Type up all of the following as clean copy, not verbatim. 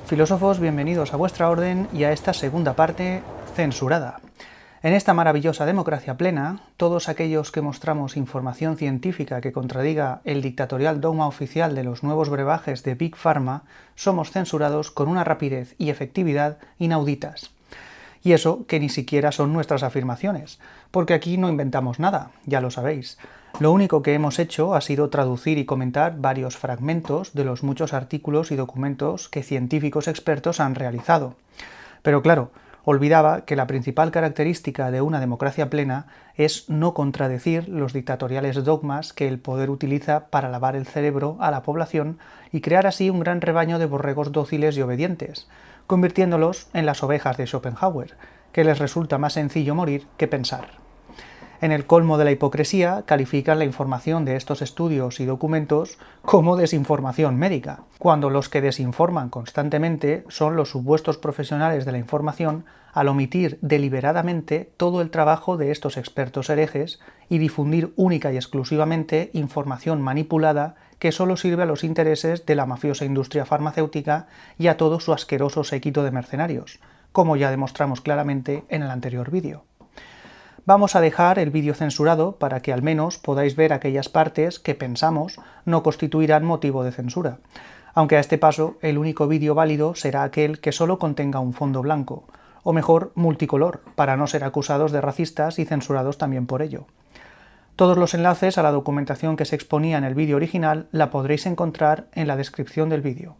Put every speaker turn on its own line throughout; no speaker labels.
Filósofos, bienvenidos a vuestra orden y a esta segunda parte censurada. En esta maravillosa democracia plena, todos aquellos que mostramos información científica que contradiga el dictatorial dogma oficial de los nuevos brebajes de Big Pharma, somos censurados con una rapidez y efectividad inauditas. Y eso que ni siquiera son nuestras afirmaciones, porque aquí no inventamos nada, ya lo sabéis. Lo único que hemos hecho ha sido traducir y comentar varios fragmentos de los muchos artículos y documentos que científicos expertos han realizado. Pero claro, olvidaba que la principal característica de una democracia plena es no contradecir los dictatoriales dogmas que el poder utiliza para lavar el cerebro a la población y crear así un gran rebaño de borregos dóciles y obedientes, convirtiéndolos en las ovejas de Schopenhauer, que les resulta más sencillo morir que pensar. En el colmo de la hipocresía, califican la información de estos estudios y documentos como desinformación médica, cuando los que desinforman constantemente son los supuestos profesionales de la información al omitir deliberadamente todo el trabajo de estos expertos herejes y difundir única y exclusivamente información manipulada que solo sirve a los intereses de la mafiosa industria farmacéutica y a todo su asqueroso séquito de mercenarios, como ya demostramos claramente en el anterior vídeo. Vamos a dejar el vídeo censurado para que al menos podáis ver aquellas partes que pensamos no constituirán motivo de censura, aunque a este paso el único vídeo válido será aquel que solo contenga un fondo blanco, o mejor multicolor, para no ser acusados de racistas y censurados también por ello. Todos los enlaces a la documentación que se exponía en el vídeo original la podréis encontrar en la descripción del vídeo.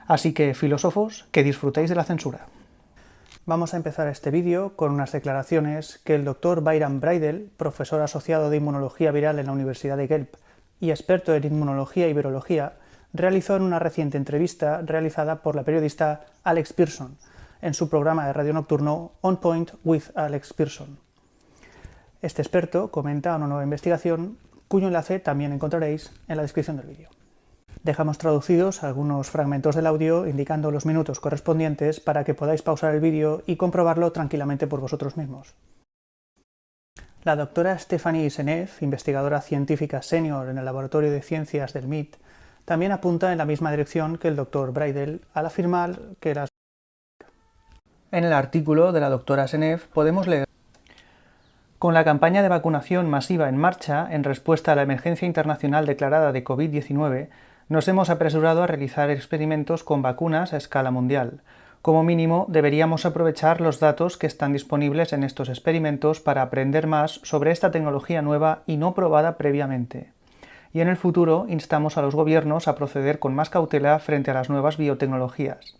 Así que, filósofos, que disfrutéis de la censura. Vamos a empezar este vídeo con unas declaraciones que el Dr. Byram Bridle, profesor asociado de Inmunología Viral en la Universidad de Guelph y experto en Inmunología y Virología, realizó en una reciente entrevista realizada por la periodista Alex Pearson en su programa de radio nocturno On Point with Alex Pearson. Este experto comenta una nueva investigación cuyo enlace también encontraréis en la descripción del vídeo. Dejamos traducidos algunos fragmentos del audio indicando los minutos correspondientes para que podáis pausar el vídeo y comprobarlo tranquilamente por vosotros mismos. La doctora Stephanie Seneff, investigadora científica senior en el Laboratorio de Ciencias del MIT, también apunta en la misma dirección que el Dr. Bridle al afirmar que las... En el artículo de la doctora Seneff podemos leer: con la campaña de vacunación masiva en marcha en respuesta a la emergencia internacional declarada de COVID-19, nos hemos apresurado a realizar experimentos con vacunas a escala mundial. Como mínimo, deberíamos aprovechar los datos que están disponibles en estos experimentos para aprender más sobre esta tecnología nueva y no probada previamente. Y en el futuro, instamos a los gobiernos a proceder con más cautela frente a las nuevas biotecnologías.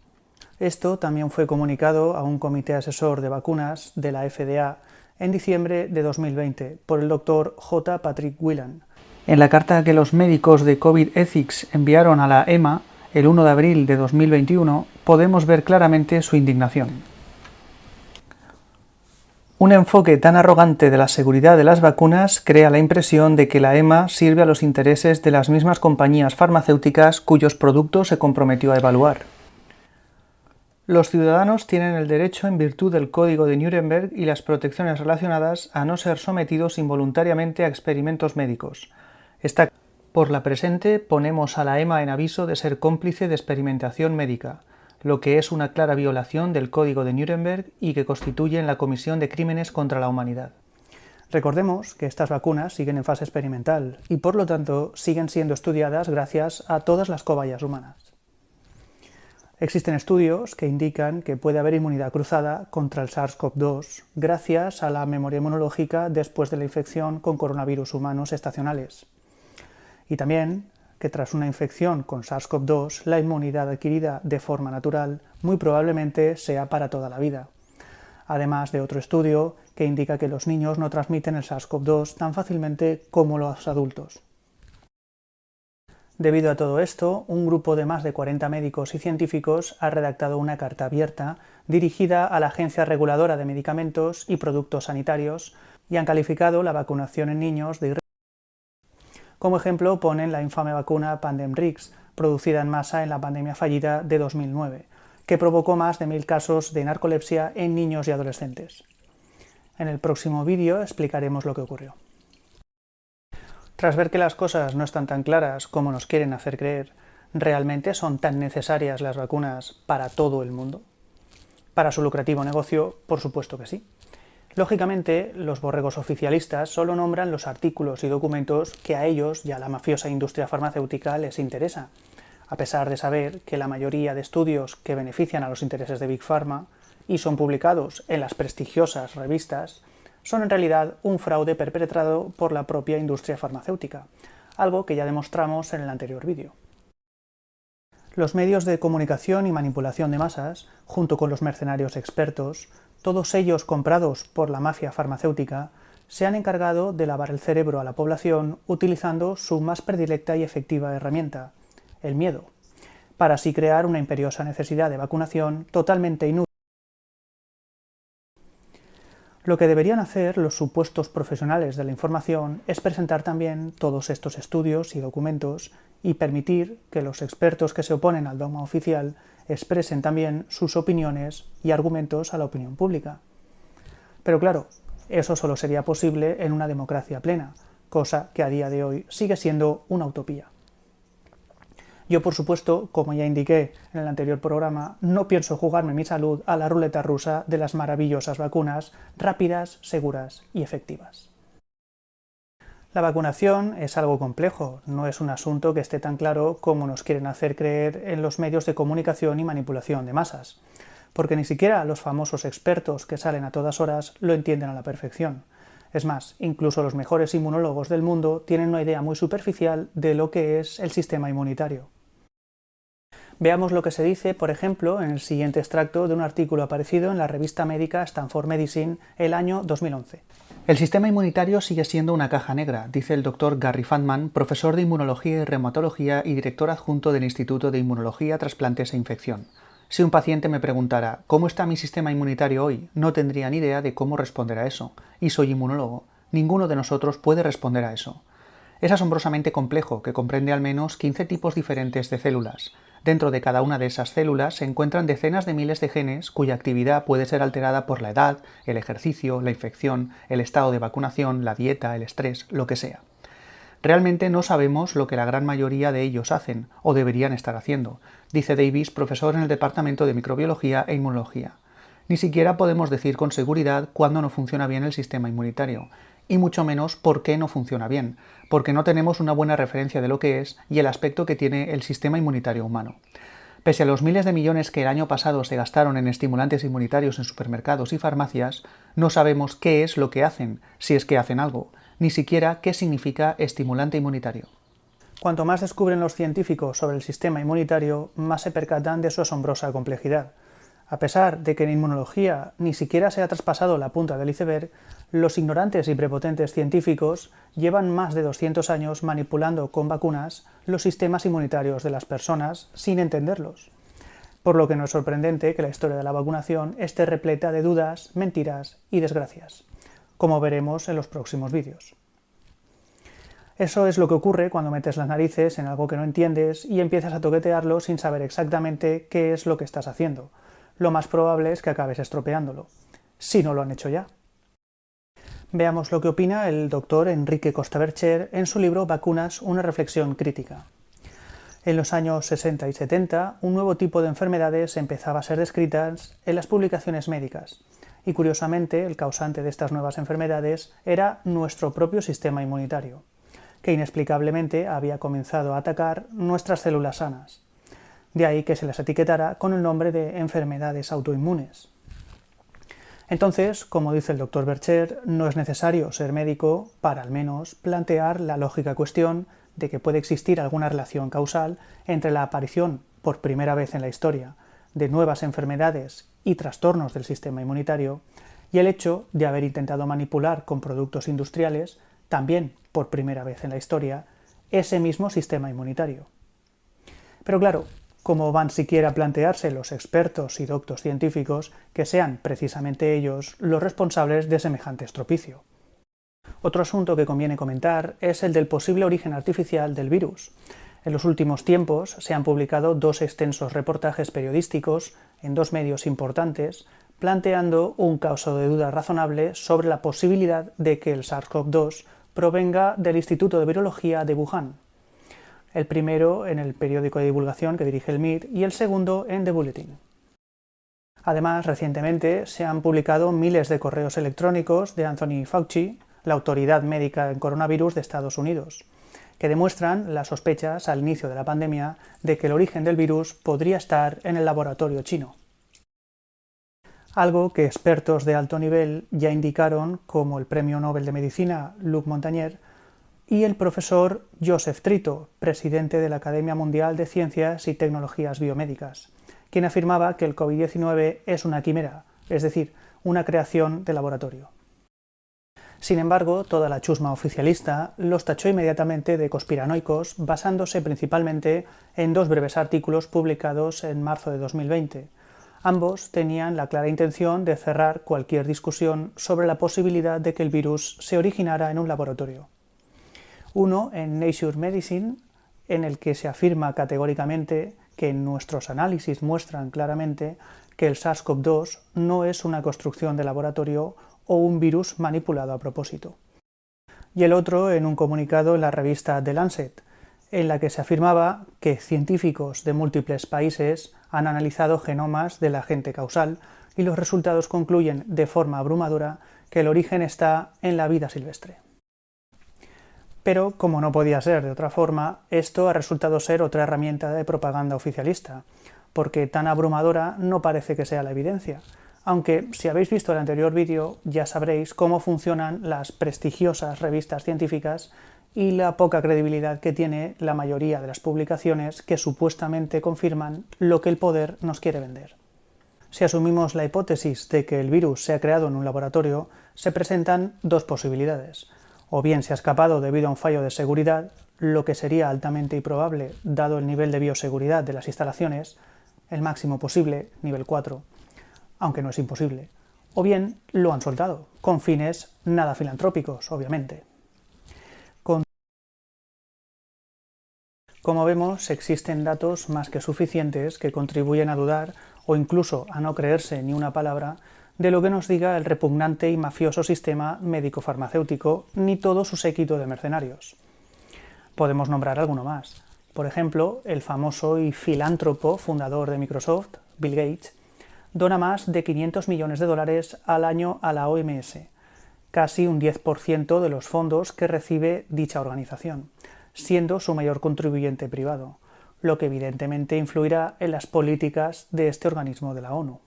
Esto también fue comunicado a un comité asesor de vacunas de la FDA en diciembre de 2020 por el Dr. J. Patrick Whelan. En la carta que los médicos de COVID Ethics enviaron a la EMA el 1 de abril de 2021, podemos ver claramente su indignación. Un enfoque tan arrogante de la seguridad de las vacunas crea la impresión de que la EMA sirve a los intereses de las mismas compañías farmacéuticas cuyos productos se comprometió a evaluar. Los ciudadanos tienen el derecho, en virtud del Código de Nuremberg y las protecciones relacionadas, a no ser sometidos involuntariamente a experimentos médicos. Por la presente, ponemos a la EMA en aviso de ser cómplice de experimentación médica, lo que es una clara violación del Código de Nuremberg y que constituye la comisión de crímenes contra la humanidad. Recordemos que estas vacunas siguen en fase experimental y, por lo tanto, siguen siendo estudiadas gracias a todas las cobayas humanas. Existen estudios que indican que puede haber inmunidad cruzada contra el SARS-CoV-2 gracias a la memoria inmunológica después de la infección con coronavirus humanos estacionales. Y también que tras una infección con SARS-CoV-2, la inmunidad adquirida de forma natural muy probablemente sea para toda la vida. Además de otro estudio que indica que los niños no transmiten el SARS-CoV-2 tan fácilmente como los adultos. Debido a todo esto, un grupo de más de 40 médicos y científicos ha redactado una carta abierta dirigida a la Agencia Reguladora de Medicamentos y Productos Sanitarios y han calificado la vacunación en niños de irresponsabilidad. Como ejemplo ponen la infame vacuna Pandemrix, producida en masa en la pandemia fallida de 2009, que provocó más de 1000 casos de narcolepsia en niños y adolescentes. En el próximo vídeo explicaremos lo que ocurrió. Tras ver que las cosas no están tan claras como nos quieren hacer creer, ¿Realmente son tan necesarias las vacunas para todo el mundo? Para su lucrativo negocio, por supuesto que sí. Lógicamente, los borregos oficialistas solo nombran los artículos y documentos que a ellos y a la mafiosa industria farmacéutica les interesa, a pesar de saber que la mayoría de estudios que benefician a los intereses de Big Pharma y son publicados en las prestigiosas revistas, son en realidad un fraude perpetrado por la propia industria farmacéutica, algo que ya demostramos en el anterior vídeo. Los medios de comunicación y manipulación de masas, junto con los mercenarios expertos, todos ellos comprados por la mafia farmacéutica, se han encargado de lavar el cerebro a la población utilizando su más predilecta y efectiva herramienta, el miedo, para así crear una imperiosa necesidad de vacunación totalmente inútil. Lo que deberían hacer los supuestos profesionales de la información es presentar también todos estos estudios y documentos y permitir que los expertos que se oponen al dogma oficial expresen también sus opiniones y argumentos a la opinión pública. Pero claro, eso solo sería posible en una democracia plena, cosa que a día de hoy sigue siendo una utopía. Yo, por supuesto, como ya indiqué en el anterior programa, no pienso jugarme mi salud a la ruleta rusa de las maravillosas vacunas rápidas, seguras y efectivas. La vacunación es algo complejo, no es un asunto que esté tan claro como nos quieren hacer creer en los medios de comunicación y manipulación de masas, porque ni siquiera los famosos expertos que salen a todas horas lo entienden a la perfección. Es más, incluso los mejores inmunólogos del mundo tienen una idea muy superficial de lo que es el sistema inmunitario. Veamos lo que se dice, por ejemplo, en el siguiente extracto de un artículo aparecido en la revista médica Stanford Medicine el año 2011. El sistema inmunitario sigue siendo una caja negra, dice el Dr. Gary Fadman, profesor de Inmunología y Reumatología y director adjunto del Instituto de Inmunología, Trasplantes e Infección. Si un paciente me preguntara ¿cómo está mi sistema inmunitario hoy?, no tendría ni idea de cómo responder a eso. Y soy inmunólogo. Ninguno de nosotros puede responder a eso. Es asombrosamente complejo, que comprende al menos 15 tipos diferentes de células. Dentro de cada una de esas células se encuentran decenas de miles de genes cuya actividad puede ser alterada por la edad, el ejercicio, la infección, el estado de vacunación, la dieta, el estrés, lo que sea. Realmente no sabemos lo que la gran mayoría de ellos hacen, o deberían estar haciendo, dice Davis, profesor en el Departamento de Microbiología e Inmunología. Ni siquiera podemos decir con seguridad cuándo no funciona bien el sistema inmunitario, y mucho menos por qué no funciona bien, porque no tenemos una buena referencia de lo que es y el aspecto que tiene el sistema inmunitario humano. Pese a los miles de millones que el año pasado se gastaron en estimulantes inmunitarios en supermercados y farmacias, no sabemos qué es lo que hacen, si es que hacen algo, ni siquiera qué significa estimulante inmunitario. Cuanto más descubren los científicos sobre el sistema inmunitario, más se percatan de su asombrosa complejidad. A pesar de que en inmunología ni siquiera se ha traspasado la punta del iceberg, los ignorantes y prepotentes científicos llevan más de 200 años manipulando con vacunas los sistemas inmunitarios de las personas sin entenderlos. Por lo que no es sorprendente que la historia de la vacunación esté repleta de dudas, mentiras y desgracias, como veremos en los próximos vídeos. Eso es lo que ocurre cuando metes las narices en algo que no entiendes y empiezas a toquetearlo sin saber exactamente qué es lo que estás haciendo. Lo más probable es que acabes estropeándolo, si no lo han hecho ya. Veamos lo que opina el doctor Enrique Costa-Bercher en su libro Vacunas, una reflexión crítica. En los años 60 y 70, un nuevo tipo de enfermedades empezaba a ser descritas en las publicaciones médicas, y curiosamente el causante de estas nuevas enfermedades era nuestro propio sistema inmunitario, que inexplicablemente había comenzado a atacar nuestras células sanas. De ahí que se las etiquetara con el nombre de enfermedades autoinmunes. Entonces, como dice el Dr. Bercher, no es necesario ser médico para al menos plantear la lógica cuestión de que puede existir alguna relación causal entre la aparición, por primera vez en la historia, de nuevas enfermedades y trastornos del sistema inmunitario y el hecho de haber intentado manipular con productos industriales, también por primera vez en la historia, ese mismo sistema inmunitario. Pero claro, ¿cómo van siquiera a plantearse los expertos y doctos científicos que sean precisamente ellos los responsables de semejante estropicio? Otro asunto que conviene comentar es el del posible origen artificial del virus. En los últimos tiempos se han publicado dos extensos reportajes periodísticos en dos medios importantes planteando un caso de duda razonable sobre la posibilidad de que el SARS-CoV-2 provenga del Instituto de Virología de Wuhan. el primero en el periódico de divulgación que dirige el MIT y el segundo en The Bulletin. Además, recientemente se han publicado miles de correos electrónicos de Anthony Fauci, la autoridad médica en coronavirus de Estados Unidos, que demuestran las sospechas al inicio de la pandemia de que el origen del virus podría estar en el laboratorio chino. Algo que expertos de alto nivel ya indicaron, como el Premio Nobel de Medicina Luc Montagnier y el profesor Joseph Trito, presidente de la Academia Mundial de Ciencias y Tecnologías Biomédicas, quien afirmaba que el COVID-19 es una quimera, es decir, una creación de laboratorio. Sin embargo, toda la chusma oficialista los tachó inmediatamente de conspiranoicos, basándose principalmente en dos breves artículos publicados en marzo de 2020. Ambos tenían la clara intención de cerrar cualquier discusión sobre la posibilidad de que el virus se originara en un laboratorio. Uno en Nature Medicine, en el que se afirma categóricamente que nuestros análisis muestran claramente que el SARS-CoV-2 no es una construcción de laboratorio o un virus manipulado a propósito. Y el otro en un comunicado en la revista The Lancet, en la que se afirmaba que científicos de múltiples países han analizado genomas del agente causal y los resultados concluyen de forma abrumadora que el origen está en la vida silvestre. Pero, como no podía ser de otra forma, esto ha resultado ser otra herramienta de propaganda oficialista, porque tan abrumadora no parece que sea la evidencia, aunque si habéis visto el anterior vídeo ya sabréis cómo funcionan las prestigiosas revistas científicas y la poca credibilidad que tiene la mayoría de las publicaciones que supuestamente confirman lo que el poder nos quiere vender. Si asumimos la hipótesis de que el virus se ha creado en un laboratorio, se presentan dos posibilidades. O bien se ha escapado debido a un fallo de seguridad, lo que sería altamente improbable dado el nivel de bioseguridad de las instalaciones, el máximo posible, nivel 4, aunque no es imposible. O bien lo han soltado, con fines nada filantrópicos, obviamente. Como vemos, existen datos más que suficientes que contribuyen a dudar o incluso a no creerse ni una palabra de lo que nos diga el repugnante y mafioso sistema médico-farmacéutico ni todo su séquito de mercenarios. Podemos nombrar alguno más. Por ejemplo, el famoso y filántropo fundador de Microsoft, Bill Gates, dona más de 500 millones de dólares al año a la OMS, casi un 10% de los fondos que recibe dicha organización, siendo su mayor contribuyente privado, lo que evidentemente influirá en las políticas de este organismo de la ONU.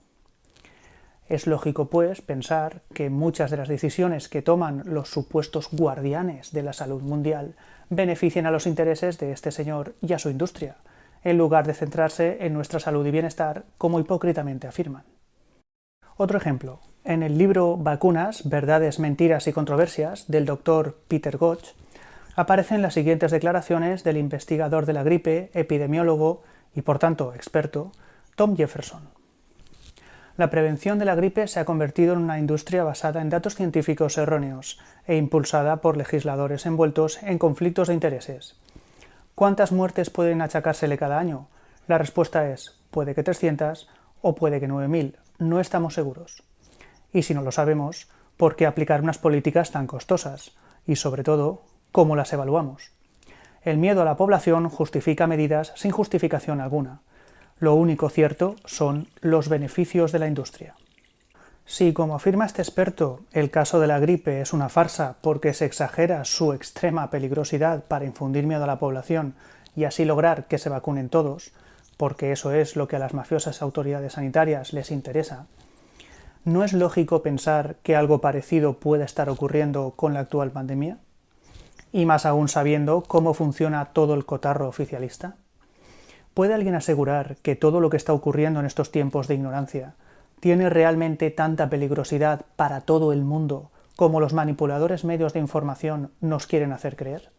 Es lógico, pues, pensar que muchas de las decisiones que toman los supuestos guardianes de la salud mundial benefician a los intereses de este señor y a su industria, en lugar de centrarse en nuestra salud y bienestar, como hipócritamente afirman. Otro ejemplo. En el libro Vacunas, verdades, mentiras y controversias, del Dr. Peter Gotch, aparecen las siguientes declaraciones del investigador de la gripe, epidemiólogo y, por tanto, experto, Tom Jefferson. La prevención de la gripe se ha convertido en una industria basada en datos científicos erróneos e impulsada por legisladores envueltos en conflictos de intereses. ¿Cuántas muertes pueden achacársele cada año? La respuesta es, puede que 300 o puede que 9.000, no estamos seguros. Y si no lo sabemos, ¿por qué aplicar unas políticas tan costosas? Y sobre todo, ¿cómo las evaluamos? El miedo a la población justifica medidas sin justificación alguna. Lo único cierto son los beneficios de la industria. Si, como afirma este experto, el caso de la gripe es una farsa porque se exagera su extrema peligrosidad para infundir miedo a la población y así lograr que se vacunen todos, porque eso es lo que a las mafiosas autoridades sanitarias les interesa, ¿no es lógico pensar que algo parecido puede estar ocurriendo con la actual pandemia? Y más aún sabiendo cómo funciona todo el cotarro oficialista. ¿Puede alguien asegurar que todo lo que está ocurriendo en estos tiempos de ignorancia tiene realmente tanta peligrosidad para todo el mundo como los manipuladores medios de información nos quieren hacer creer?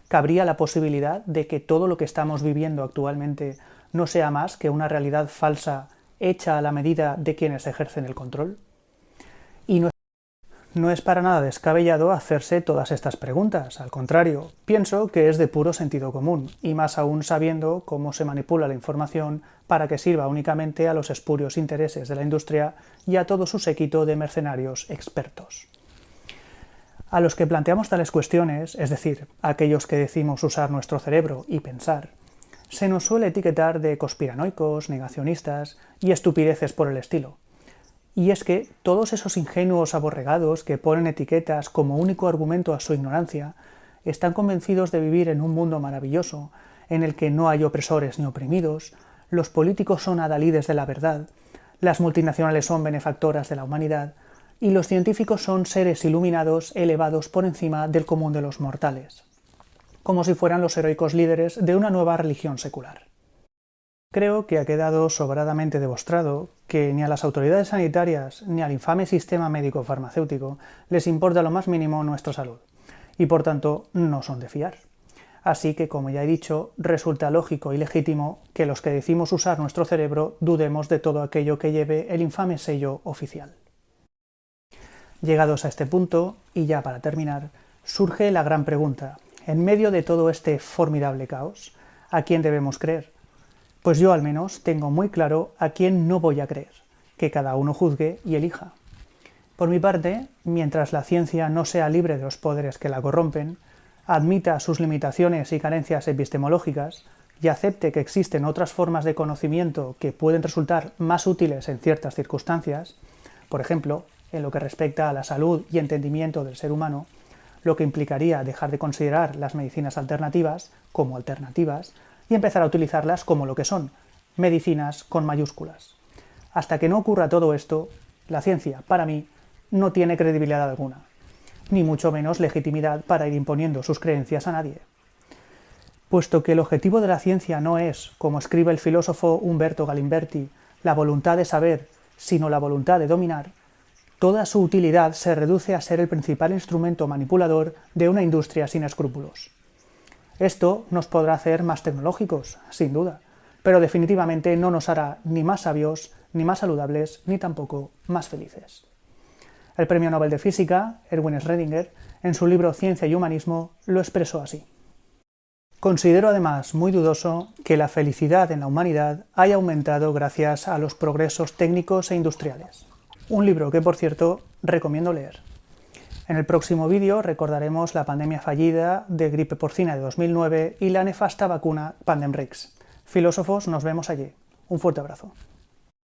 ¿Cabría la posibilidad de que todo lo que estamos viviendo actualmente no sea más que una realidad falsa hecha a la medida de quienes ejercen el control? Y no es para nada descabellado hacerse todas estas preguntas, al contrario, pienso que es de puro sentido común, y más aún sabiendo cómo se manipula la información para que sirva únicamente a los espurios intereses de la industria y a todo su séquito de mercenarios expertos. A los que planteamos tales cuestiones, es decir, a aquellos que decimos usar nuestro cerebro y pensar, se nos suele etiquetar de conspiranoicos, negacionistas y estupideces por el estilo. Y es que todos esos ingenuos aborregados que ponen etiquetas como único argumento a su ignorancia están convencidos de vivir en un mundo maravilloso, en el que no hay opresores ni oprimidos, los políticos son adalides de la verdad, las multinacionales son benefactoras de la humanidad y los científicos son seres iluminados elevados por encima del común de los mortales, como si fueran los heroicos líderes de una nueva religión secular. Creo que ha quedado sobradamente demostrado que ni a las autoridades sanitarias ni al infame sistema médico-farmacéutico les importa lo más mínimo nuestra salud, y por tanto no son de fiar. Así que, como ya he dicho, resulta lógico y legítimo que los que decimos usar nuestro cerebro dudemos de todo aquello que lleve el infame sello oficial. Llegados a este punto, y ya para terminar, surge la gran pregunta: en medio de todo este formidable caos, ¿a quién debemos creer? Pues yo al menos tengo muy claro a quién no voy a creer, que cada uno juzgue y elija. Por mi parte, mientras la ciencia no sea libre de los poderes que la corrompen, admita sus limitaciones y carencias epistemológicas y acepte que existen otras formas de conocimiento que pueden resultar más útiles en ciertas circunstancias, por ejemplo, en lo que respecta a la salud y entendimiento del ser humano, lo que implicaría dejar de considerar las medicinas alternativas como alternativas y empezar a utilizarlas como lo que son, medicinas con mayúsculas. Hasta que no ocurra todo esto, la ciencia, para mí, no tiene credibilidad alguna, ni mucho menos legitimidad para ir imponiendo sus creencias a nadie. Puesto que el objetivo de la ciencia no es, como escribe el filósofo Umberto Galimberti, la voluntad de saber, sino la voluntad de dominar, toda su utilidad se reduce a ser el principal instrumento manipulador de una industria sin escrúpulos. Esto nos podrá hacer más tecnológicos, sin duda, pero definitivamente no nos hará ni más sabios, ni más saludables, ni tampoco más felices. El premio Nobel de Física, Erwin Schrödinger, en su libro Ciencia y Humanismo, lo expresó así. Considero además muy dudoso que la felicidad en la humanidad haya aumentado gracias a los progresos técnicos e industriales. Un libro que, por cierto, recomiendo leer. En el próximo vídeo recordaremos la pandemia fallida de gripe porcina de 2009 y la nefasta vacuna Pandemrix. Filósofos, nos vemos allí. Un fuerte abrazo.